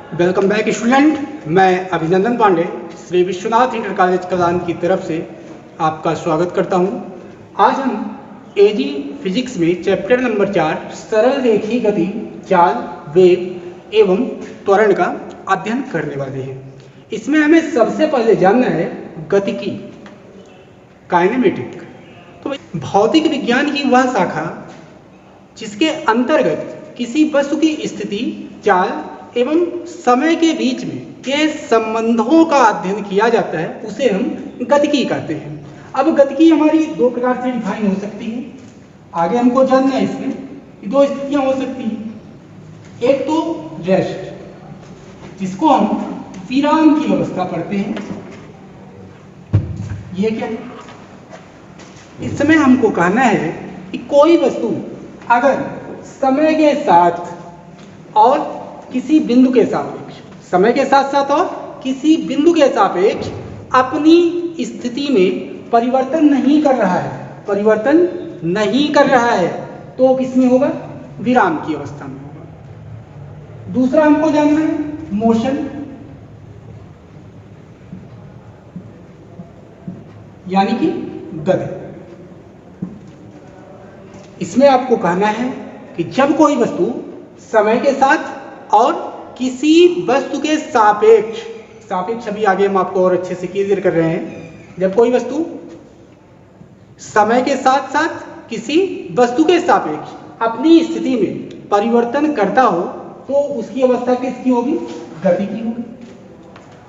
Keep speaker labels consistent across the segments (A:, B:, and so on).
A: Welcome back student. मैं अभिनंदन Pandey Shri Vishwanath inter college Kalan की तरफ से आपका स्वागत करता हूं। आज हम एजी फिजिक्स में चैप्टर नंबर 4 सरल रेखीय गति, चाल, वेग एवं त्वरण का अध्ययन करने वाले हैं। इसमें हमें सबसे पहले जानना है गतिकी, काइनेमेटिक। तो भौतिक विज्ञान की वह शाखा जिसके अंतर्गत किसी वस्तु की स्थिति, चाल एवं समय के बीच में के संबंधों का अध्ययन किया जाता है, उसे हम गतिकी कहते हैं। अब गतिकी हमारी दो प्रकार से डिफाइन हो सकती है। आगे हमको जानना है इसमें कि दो स्थितियां हो सकती हैं। एक तो रेस्ट, जिसको हम विराम की अवस्था पढ़ते हैं। ये क्या है? इस समय हमको कहना है कि कोई वस्तु अगर समय के साथ और किसी बिंदु के सापेक्ष, समय के साथ साथ और किसी बिंदु के सापेक्ष अपनी स्थिति में परिवर्तन नहीं कर रहा है, तो किसमें होगा? विराम की अवस्था में होगा। दूसरा हमको जानना है मोशन, यानी कि गति। इसमें आपको कहना है कि जब कोई वस्तु समय के साथ और किसी वस्तु के सापेक्ष अभी आगे हम आपको और अच्छे से क्लियर कर रहे हैं। जब कोई वस्तु समय के साथ साथ किसी वस्तु के सापेक्ष अपनी स्थिति में परिवर्तन करता हो, तो उसकी अवस्था किसकी होगी? गति की होगी।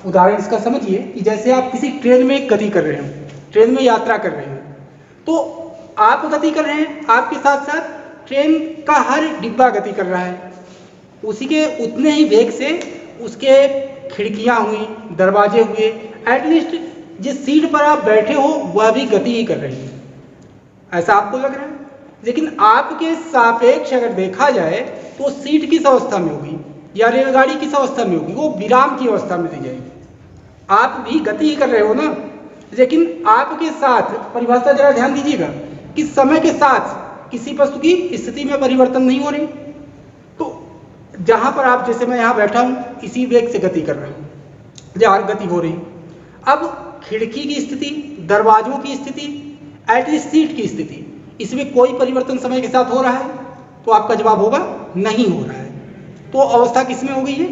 A: उदाहरण इसका समझिए कि जैसे आप किसी ट्रेन में गति कर रहे हो, ट्रेन में यात्रा कर रहे हैं, तो आप गति कर रहे हैं, आपके साथ साथ ट्रेन का हर डिब्बा गति कर रहा है। उसी के उतने ही वेग से उसके खिड़कियां हुई, दरवाजे हुए, एटलीस्ट जिस सीट पर आप बैठे हो वह भी गति ही कर रही है। ऐसा आपको लग रहा है, लेकिन आपके सापेक्ष अगर देखा जाए तो सीट किस अवस्था में होगी या रेलगाड़ी किस अवस्था में होगी? वो विराम की अवस्था में दी जाएगी। आप भी गति ही कर रहे हो ना, लेकिन आपके साथ, परिभाषा जरा ध्यान दीजिएगा कि समय के साथ किसी वस्तु की स्थिति में परिवर्तन नहीं हो रही। तो जहां पर आप, जैसे मैं यहां बैठा हूं, इसी वेग से गति कर रहा हूं, जहां गति हो रही। अब खिड़की की स्थिति, दरवाजों की स्थिति, एटलीस्ट सीट की स्थिति, इसमें कोई परिवर्तन समय के साथ हो रहा है? तो आपका जवाब होगा नहीं हो रहा है। तो अवस्था किसमें हो गई है?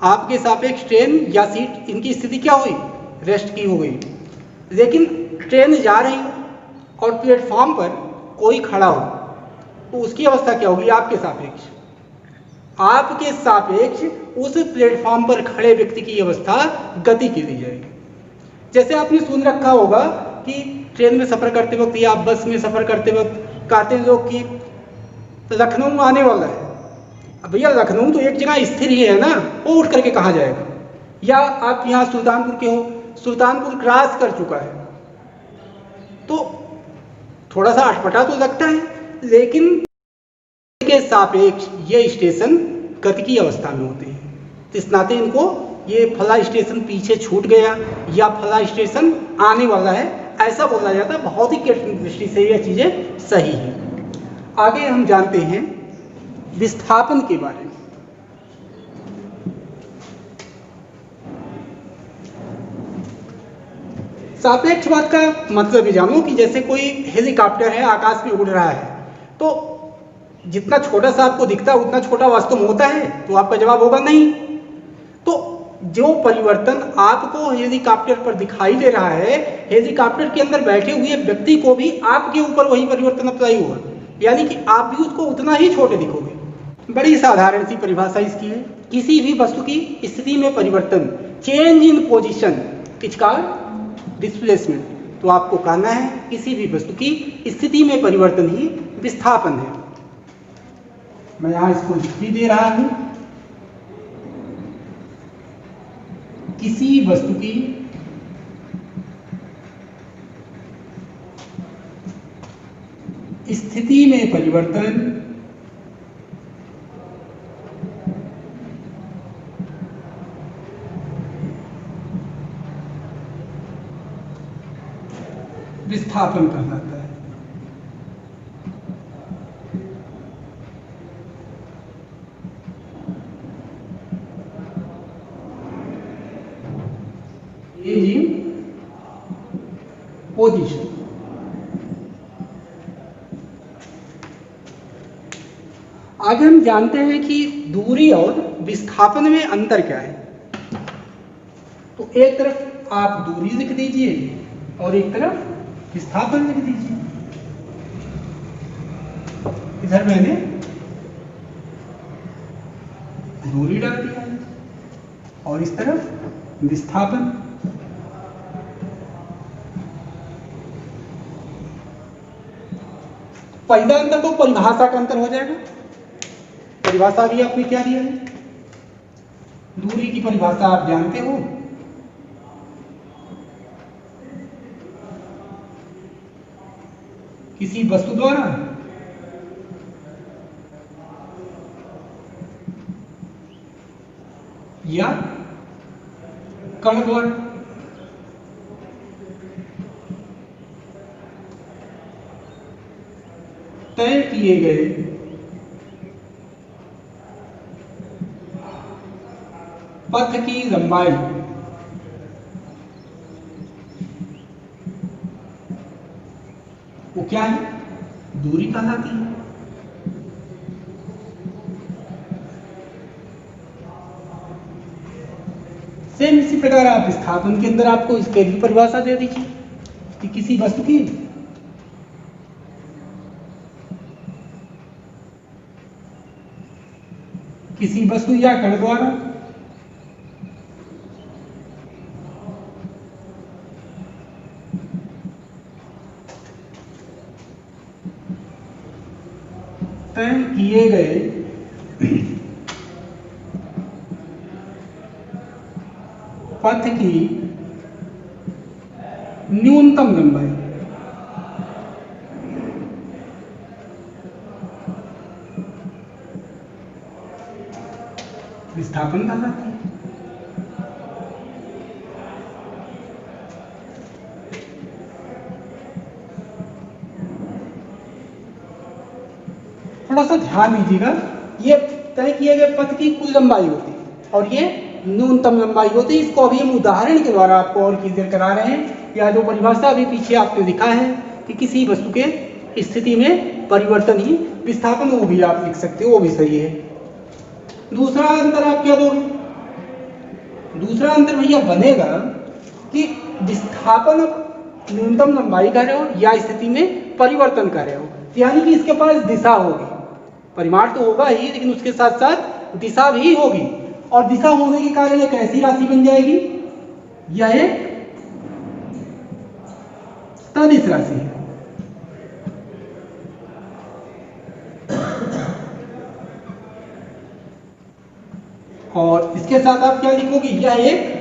A: आपके सापेक्ष ट्रेन या सीट, इनकी स्थिति क्या हुई? रेस्ट की हो गई। लेकिन ट्रेन जा रही हो और प्लेटफॉर्म पर कोई खड़ा हो, तो उसकी अवस्था क्या होगी? आपके सापेक्ष उस प्लेटफॉर्म पर खड़े व्यक्ति की अवस्था गति की दी जाएगी। जैसे आपने सुन रखा होगा कि ट्रेन में सफर करते वक्त या बस में सफर करते वक्त कहते हैं लोग कि लखनऊ आने वाला है। अब भैया लखनऊ तो एक जगह स्थिर ही है ना, वो उठ करके कहाँ जाएगा? या आप यहाँ सुल्तानपुर के हो, सुल्तानपुर क्रॉस कर चुका है, तो थोड़ा सा अटपटा तो लगता है, लेकिन के सापेक्ष ये स्टेशन गति की अवस्था में होते हैं। इस नाते इनको ये फला स्टेशन पीछे छूट गया या फला स्टेशन आने वाला है, ऐसा बोला जाता है। भौतिक की दृष्टि से ये चीजें सही है। आगे हम जानते हैं विस्थापन के बारे में। सापेक्षवाद का मतलब ये जानो कि जैसे कोई हेलीकॉप्टर है, आकाश में उड़ रहा है, तो जितना छोटा सा आपको दिखता है उतना छोटा वास्तव में होता है? तो आपका जवाब होगा नहीं। तो जो परिवर्तन आपको हेलीकॉप्टर पर दिखाई दे रहा है, हेलीकॉप्टर के अंदर बैठे हुए व्यक्ति को भी आपके ऊपर वही परिवर्तन अप्लाई होगा, यानी कि आप भी उसको उतना ही छोटे दिखोगे। बड़ी साधारण सी परिभाषा इसकी है। किसी भी वस्तु की स्थिति में परिवर्तन, change in position, is called displacement. तो आपको कहना है किसी भी वस्तु की स्थिति में परिवर्तन ही विस्थापन है। मैं यहां इसको लिख भी दे रहा हूं। किसी वस्तु की स्थिति में परिवर्तन विस्थापन कहलाता है। Is in position. आगे हम जानते हैं कि दूरी और विस्थापन में अंतर क्या है। तो एक तरफ आप दूरी लिख दीजिए और एक तरफ विस्थापन लिख दीजिए। इधर मैंने दूरी डाल दिया है और इस तरफ विस्थापन। पहला अंतर तो परिभाषा का अंतर हो जाएगा। परिभाषा भी आपने क्या दिया है, दूरी की परिभाषा आप जानते हो। किसी वस्तु द्वारा या कण द्वारा तय किए गए पथ की लंबाई वो क्या है, दूरी कहलाती है। सेम इसी प्रकार आप विस्थापन के अंदर आपको इसके भी परिभाषा दे दीजिए कि किसी वस्तु की या कण द्वारा तय किए गए पथ की न्यूनतम लंबाई विस्थापन कहलाती है। थोड़ा सा ध्यान दीजिएगा, ये तय किए गए पथ की कुल लंबाई होती है और ये न्यूनतम लंबाई होती है। इसको अभी हम उदाहरण के द्वारा आपको और क्लियर करा रहे हैं। या जो परिभाषा अभी पीछे आपने लिखा है कि किसी वस्तु के स्थिति में परिवर्तन ही विस्थापन, वो भी आप लिख सकते हो, वो भी सही है। दूसरा अंतर आप क्या दोगे, दूसरा अंतर भैया बनेगा कि विस्थापन न्यूनतम लंबाई कर रहे हो या स्थिति में परिवर्तन कर रहे हो, यानी कि इसके पास दिशा होगी। परिमाण तो होगा ही लेकिन उसके साथ साथ दिशा भी होगी, और दिशा होने के कारण एक ऐसी राशि बन जाएगी, यह एक सदिश राशि है। और इसके साथ आप क्या लिखोगे, यह एक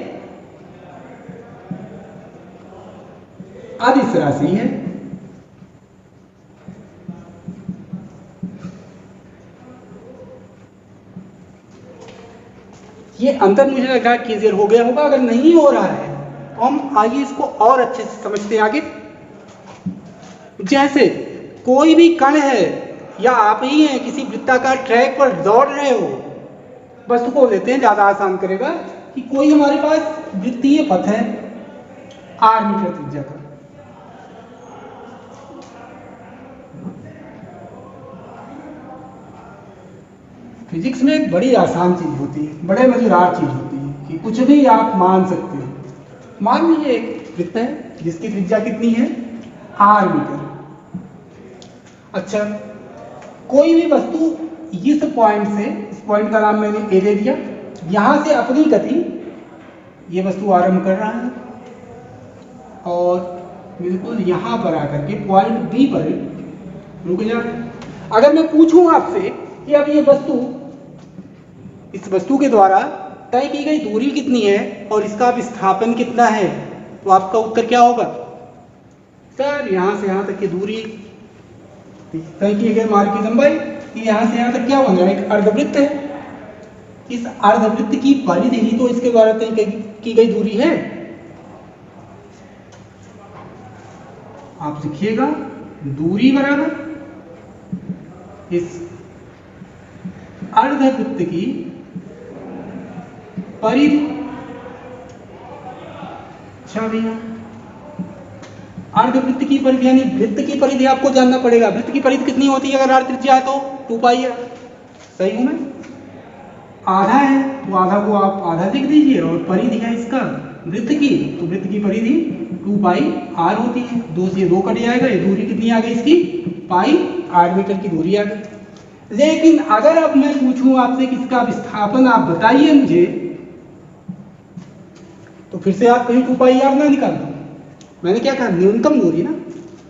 A: अदिश राशि है। ये अंतर मुझे लग रहा है क्लियर हो गया होगा। अगर नहीं हो रहा है तो हम आइए इसको और अच्छे से समझते हैं आगे। जैसे कोई भी कण है या आप ही हैं किसी वृत्ताकार ट्रैक पर दौड़ रहे हो, वस्तु को लेते हैं, ज्यादा आसान करेगा कि कोई हमारे पास वृत्तीय पथ है r मीटर त्रिज्या का, फिजिक्स में एक बड़ी आसान चीज होती है, बड़े मजेदार चीज होती है कि कुछ भी आप मान सकते हो। मान लीजिए एक वृत्त है जिसकी त्रिज्या कितनी है, r मीटर। अच्छा, कोई भी वस्तु इस पॉइंट से, इस पॉइंट का नाम मैंने ए दे दिया, यहां से अपनी गति ये वस्तु आरंभ कर रहा है और बिल्कुल यहां पर आकर के पॉइंट बी पर रुक जा। अगर मैं पूछूं आपसे कि अब ये वस्तु, इस वस्तु के द्वारा तय की गई दूरी कितनी है और इसका विस्थापन कितना है, तो आपका उत्तर क्या होगा? सर यहां से यहां तक की दूरी तय किए गए मार्ग की लंबाई, यहां से यहां तक क्या बन रहा है, एक अर्धवृत्त है। इस अर्धवृत्त की परिधि ही तो इसके द्वारा तय की गई दूरी है। आप लिखिएगा दूरी बराबर इस अर्धवृत्त की परिधि अच्छा भैया, अर्धवृत्त की परिधि यानी वृत्त की परिधि आपको जानना पड़ेगा। वृत्त की परिधि कितनी होती है अगर अर्ध त्रिज्या है तो 2 पाई है। सही हूं मैं? आधा है तो आधा को आप आधा लिख दीजिए, और परिधि है इसका वृत्त की, तो वृत्त की परिधि 2 पाई आर होती है। 2 से 2 कट जाएगा, ये दूरी कितनी आ गई इसकी? पाई आर मीटर की दूरी आ गई। लेकिन अगर अब मैं पूछूं आपसे कि इसका विस्थापन आप बताइए मुझे, तो फिर से आप कहीं 2 पाई आर ना निकाल दो। मैंने क्या कहा? न्यूनतम दूरी ना।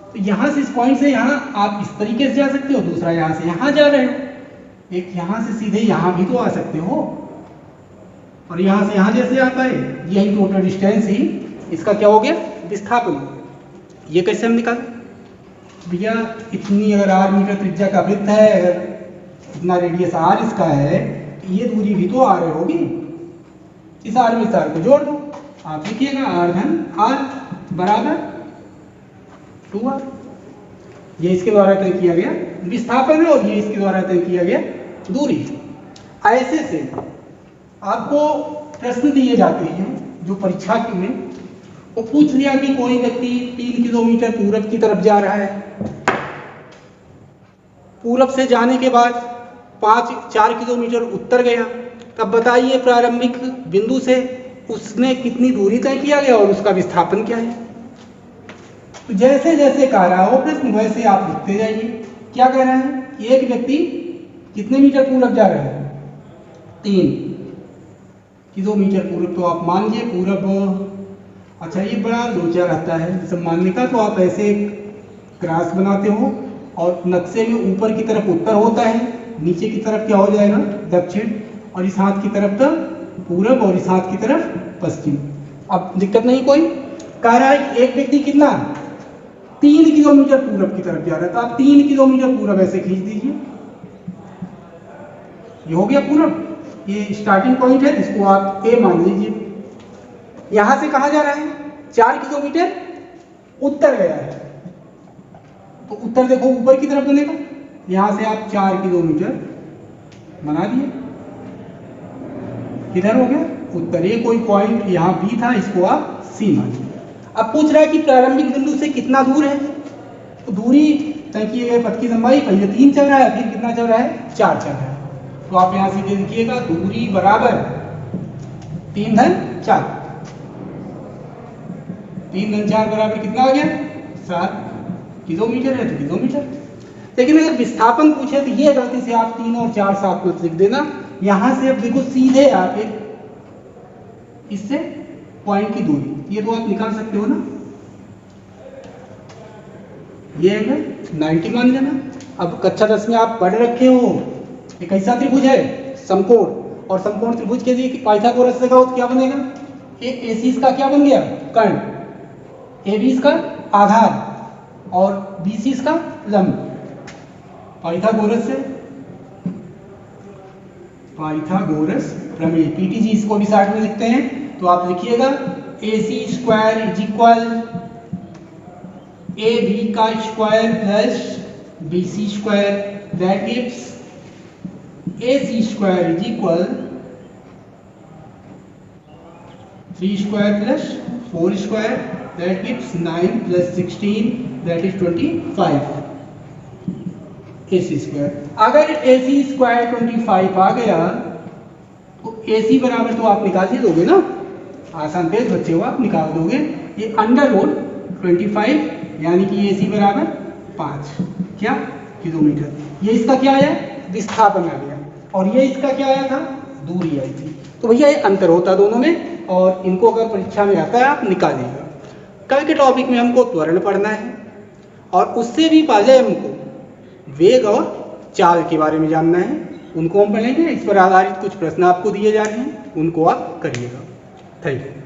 A: तो यहां से इस पॉइंट से यहां आप इस तरीके से जा सकते हो, दूसरा यहां से यहां जा रहे हो, एक यहां से सीधे यहां भी तो आ सकते हो, और यहां से यहां जैसे आता है, यही टोटल डिस्टेंस ही इसका क्या हो गया? विस्थापन। ये कैसे हम निकालें? भैया इतनी अगर आर मीटर त्रिज्या का वृत्त है, अगर इतना रेडियस आर इसका है, तो ये दूरी भी तो आर होगी। इस आर में इस आर को जोड़ दो, आप लिखिएगा आर धन आर बराबर 2r। ये इसके द्वारा तय किया गया विस्थापन है, और ये इसके द्वारा तय किया गया दूरी। ऐसे से आपको प्रश्न दिए जाते हैं जो परीक्षा में, वो पूछ लिया कि कोई व्यक्ति 3 किलोमीटर पूरब की तरफ जा रहा है, पूरब से जाने के बाद 4 किलोमीटर उत्तर गया, तब बताइए प्रारंभिक बिंदु से उसने कितनी दूरी तय किया गया और उसका विस्थापन क्या है। तो जैसे जैसे कह रहा हो प्रश्न वैसे आप लिखते जाइए। क्या कह रहा है कि एक व्यक्ति कितने मीटर पूरब जा रहा है? 3 किलोमीटर पूरब। तो आप मान लीजिए पूरब, अच्छा ये बड़ा लोचा रहता है सब मानने का, तो आप ऐसे क्रॉस बनाते हो और नक्शे में ऊपर की तरफ उत्तर होता है, नीचे की तरफ क्या हो जाएगा? दक्षिण, और इस हाथ की तरफ तक पूरब और इस हाथ की तरफ पश्चिम। अब दिक्कत नहीं कोई। कह रहा है कि एक व्यक्ति कितना 3 किलोमीटर पूरब की तरफ जा रहा है, तो आप 3 किलोमीटर पूरब ऐसे खींच दीजिए, ये हो गया पूरब। ये स्टार्टिंग पॉइंट है, इसको आप ए मान लीजिए। यहां से कहां जा रहा है? 4 किलोमीटर उत्तर गया है, तो उत्तर देखो ऊपर की तरफ बनेगा। यहां से आप 4 किलोमीटर बना दिए, किधर हो गया? उत्तर। ये कोई पॉइंट यहां बी था, इसको आप सी मानिए। अब पूछ रहा है कि प्रारंभिक बिंदु से कितना दूर है, तो दूरी तय किए गए पथ की लंबाई पहले 3 चल रहा है, फिर कितना चल रहा है? 4 चल रहा है। तो आप यहां सीधे लिखिएगा दूरी बराबर 3 धन 4। 3 धन 4 बराबर कितना आ गया? 7 किलोमीटर है, तो किलोमीटर। लेकिन अगर विस्थापन पूछे तो ये गलती से आप 3 और 4 साथ में लिख देना। यहां से अब देखो सीधे आप एक इससे पॉइंट की दूरी, ये तो आप निकाल सकते हो ना, ये है 90 मान लेना। अब कक्षा 10 में आप पढ़ रखे हो, ये कैसा त्रिभुज है? समकोण। और समकोण त्रिभुज के लिए पाइथागोरस लगाओ तो क्या बनेगा? AC इसका क्या बन गया? कर्ण, AB इसका आधार और BC इसका लंब। पाइथागोरस से पाइथागोरस प्रमेय, PTG इसको भी साइड में लिखते हैं, तो आप लिखिएगा AC square is equal AB का square plus BC square, that gives AC square is equal 3 square plus 4 square, that gives 9 plus 16, that is 25 AC square. अगर AC स्क्वायर 25 आ गया तो AC बराबर तो आप निकाल ही दोगे ना, आसान तेज बच्चे हो, आप निकाल दोगे। ये अंडर रूट 25 यानी कि AC बराबर 5 क्या किलोमीटर। ये इसका क्या आया? विस्थापन आ गया, और ये इसका क्या आया था? दूरी आई थी। तो भैया ये अंतर होता दोनों में, और इनको अगर परीक्षा में आता है आप निकालिएगा। कल के टॉपिक में हमको त्वरण पढ़ना है, और उससे भी पहले हमको वेग और चाल के बारे में जानना है, उनको हम पढ़ेंगे। इस पर आधारित कुछ प्रश्न आपको दिए जा रहे हैं, उनको आप करिएगा। Thank you.